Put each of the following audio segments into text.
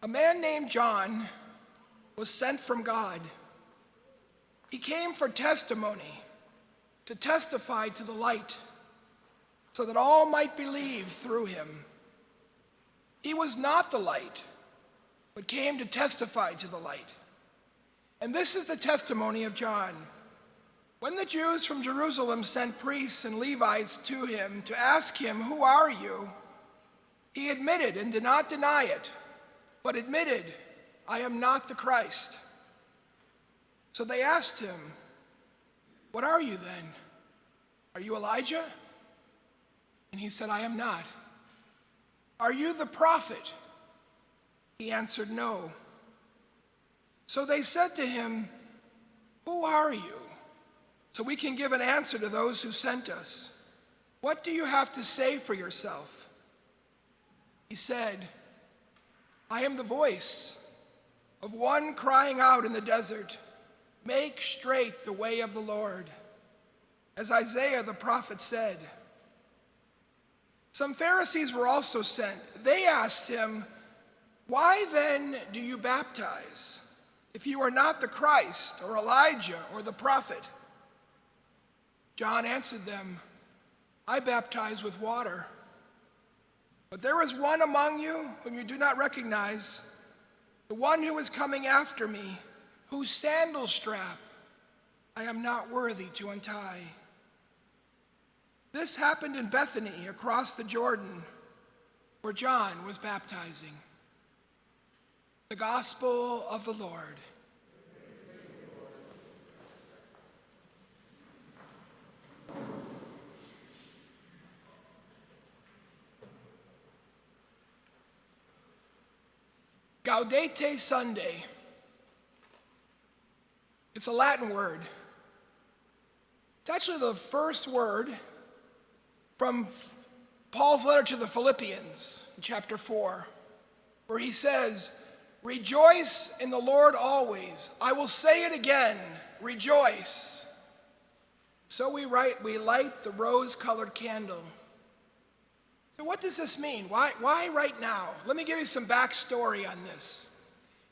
A man named John was sent from God. He came for testimony, to testify to the light, so that all might believe through him. He was not the light, but came to testify to the light. And this is the testimony of John. When the Jews from Jerusalem sent priests and Levites to him to ask him, "Who are you?" he admitted and did not deny it, but admitted, "I am not the Christ." So they asked him, "What are you then? Are you Elijah?" And he said, "I am not." "Are you the prophet?" He answered, "No." So they said to him, "Who are you? So we can give an answer to those who sent us. What do you have to say for yourself?" He said, "I am the voice of one crying out in the desert, 'Make straight the way of the Lord,' as Isaiah the prophet said." Some Pharisees were also sent. They asked him, "Why then do you baptize, if you are not the Christ, or Elijah, or the prophet?" John answered them, "I baptize with water. But there is one among you whom you do not recognize, the one who is coming after me, whose sandal strap I am not worthy to untie." This happened in Bethany across the Jordan, where John was baptizing. The Gospel of the Lord. Gaudete Sunday. It's a Latin word. It's actually the first word from Paul's letter to the Philippians, in chapter 4, where he says, "Rejoice in the Lord always. I will say it again, rejoice." So we light the rose-colored candle. So what does this mean? Why right now? Let me give you some backstory on this.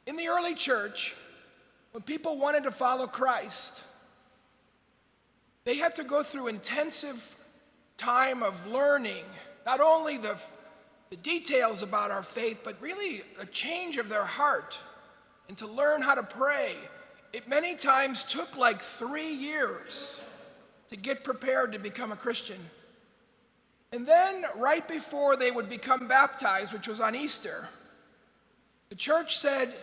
In the early church, when people wanted to follow Christ, they had to go through intensive time of learning, not only the details about our faith, but really a change of their heart, and to learn how to pray. It many times took like 3 years to get prepared to become a Christian. And then right before they would become baptized, which was on Easter, the church said,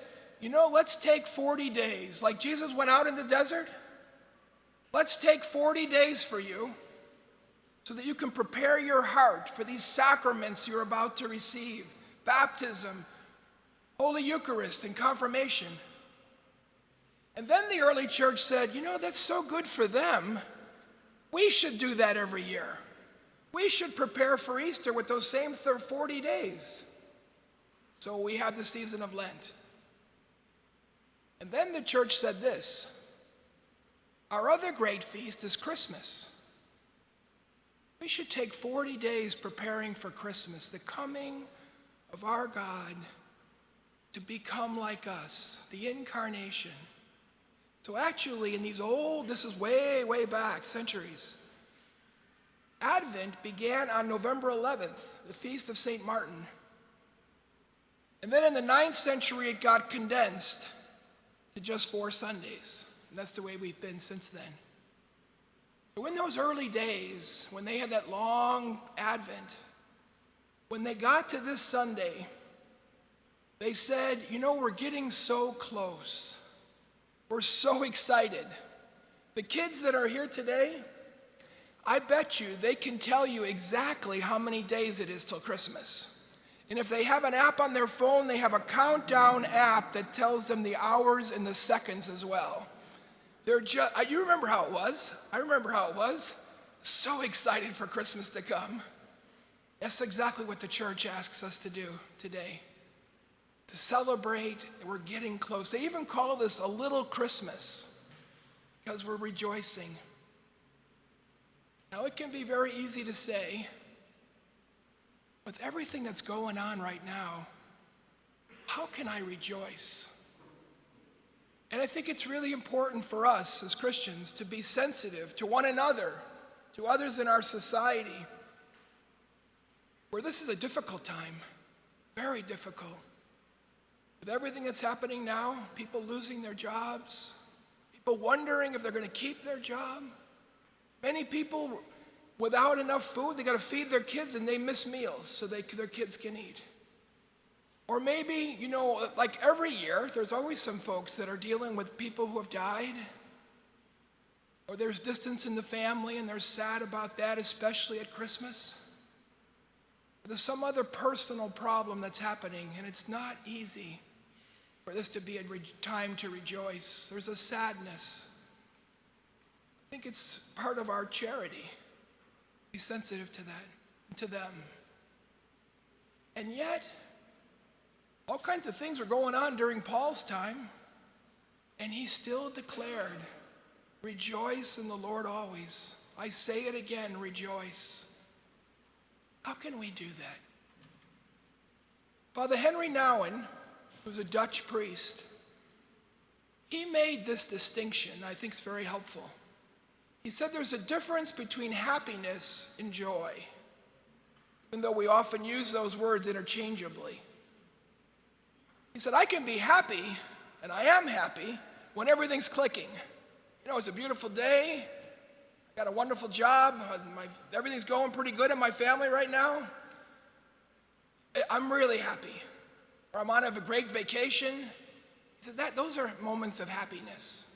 let's take 40 days. Like Jesus went out in the desert, let's take 40 days for you so that you can prepare your heart for these sacraments you're about to receive: baptism, Holy Eucharist, and confirmation. And then the early church said, that's so good for them. We should do that every year. We should prepare for Easter with those same 40 days. So we have the season of Lent. And then the church said this: our other great feast is Christmas. We should take 40 days preparing for Christmas, the coming of our God to become like us, the incarnation. So actually in these this is way, way back, centuries, Advent began on November 11th, the feast of St. Martin. And then in the 9th century, it got condensed to just 4 Sundays. And that's the way we've been since then. So in those early days, when they had that long Advent, when they got to this Sunday, they said, we're getting so close. We're so excited. The kids that are here today, I bet you they can tell you exactly how many days it is till Christmas. And if they have an app on their phone, they have a countdown app that tells them the hours and the seconds as well. You remember how it was? I remember how it was. So excited for Christmas to come. That's exactly what the church asks us to do today. To celebrate, we're getting close. They even call this a little Christmas because we're rejoicing. Now, it can be very easy to say, with everything that's going on right now, how can I rejoice? And I think it's really important for us as Christians to be sensitive to one another, to others in our society, where this is a difficult time, very difficult. With everything that's happening now, people losing their jobs, people wondering if they're going to keep their job. Many people without enough food, they got to feed their kids and they miss meals so their kids can eat. Or maybe, like every year, there's always some folks that are dealing with people who have died. Or there's distance in the family and they're sad about that, especially at Christmas. Or there's some other personal problem that's happening and it's not easy for this to be a time to rejoice. There's a sadness. I think it's part of our charity. Be sensitive to that, to them. And yet, all kinds of things were going on during Paul's time, and he still declared, rejoice in the Lord always. I say it again, rejoice. How can we do that? Father Henry Nouwen, who's a Dutch priest, he made this distinction I think is very helpful. He said there's a difference between happiness and joy, even though we often use those words interchangeably. He said, I can be happy, and I am happy, when everything's clicking. It's a beautiful day. I got a wonderful job. Everything's going pretty good in my family right now. I'm really happy. Or I'm on a great vacation. He said, those are moments of happiness.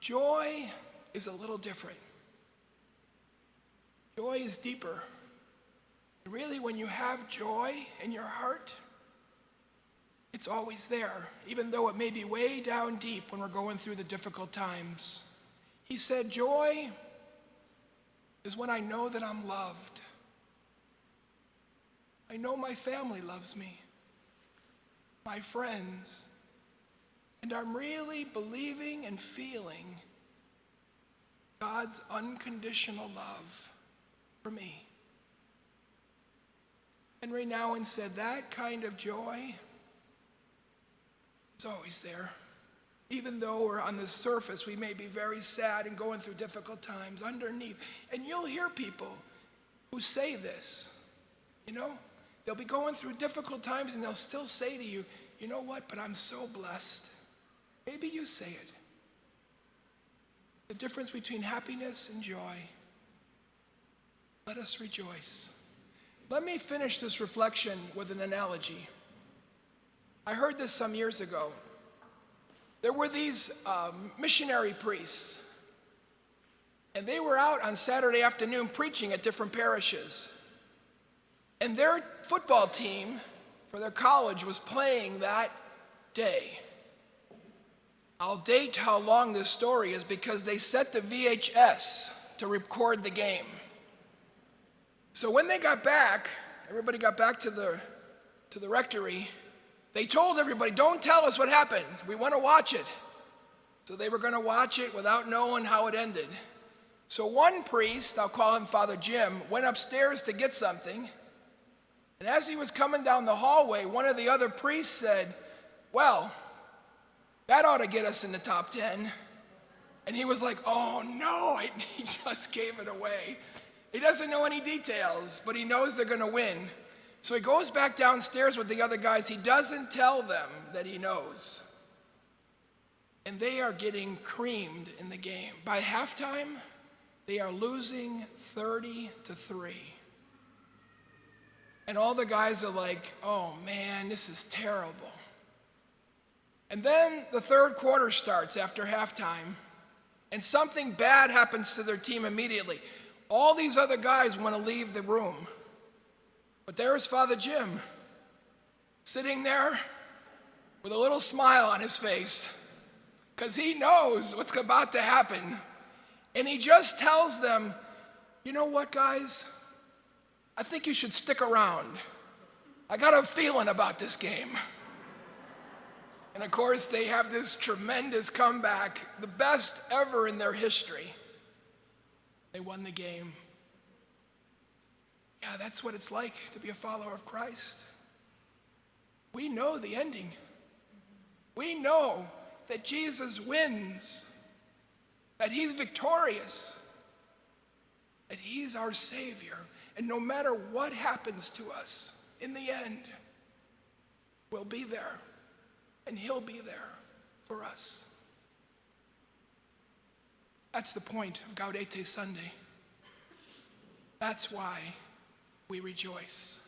Joy is a little different. Joy is deeper. And really, when you have joy in your heart, it's always there, even though it may be way down deep when we're going through the difficult times. He said, joy is when I know that I'm loved. I know my family loves me, my friends, and I'm really believing and feeling God's unconditional love for me. Henry Nouwen said that kind of joy is always there. Even though we're on the surface, we may be very sad and going through difficult times underneath. And you'll hear people who say this, they'll be going through difficult times and they'll still say to you, you know what, but I'm so blessed. Maybe you say it. The difference between happiness and joy. Let us rejoice. Let me finish this reflection with an analogy. I heard this some years ago. There were these missionary priests, and they were out on Saturday afternoon preaching at different parishes. And their football team for their college was playing that day. I'll date how long this story is because they set the VHS to record the game. So when they got back, everybody got back to the rectory, they told everybody, don't tell us what happened. We want to watch it. So they were going to watch it without knowing how it ended. So one priest, I'll call him Father Jim, went upstairs to get something. And as he was coming down the hallway, one of the other priests said, well, that ought to get us in the top 10. And he was like, oh no, he just gave it away. He doesn't know any details, but he knows they're going to win. So he goes back downstairs with the other guys. He doesn't tell them that he knows. And they are getting creamed in the game. By halftime, they are losing 30-3. And all the guys are like, oh man, this is terrible. And then the third quarter starts after halftime, and something bad happens to their team immediately. All these other guys want to leave the room. But there's Father Jim, sitting there with a little smile on his face, because he knows what's about to happen. And he just tells them, you know what, guys? I think you should stick around. I got a feeling about this game. And of course, they have this tremendous comeback, the best ever in their history. They won the game. Yeah, that's what it's like to be a follower of Christ. we know the ending. We know that Jesus wins, that he's victorious, that he's our Savior. And no matter what happens to us, in the end, we'll be there, and he'll be there for us. That's the point of Gaudete Sunday. That's why we rejoice.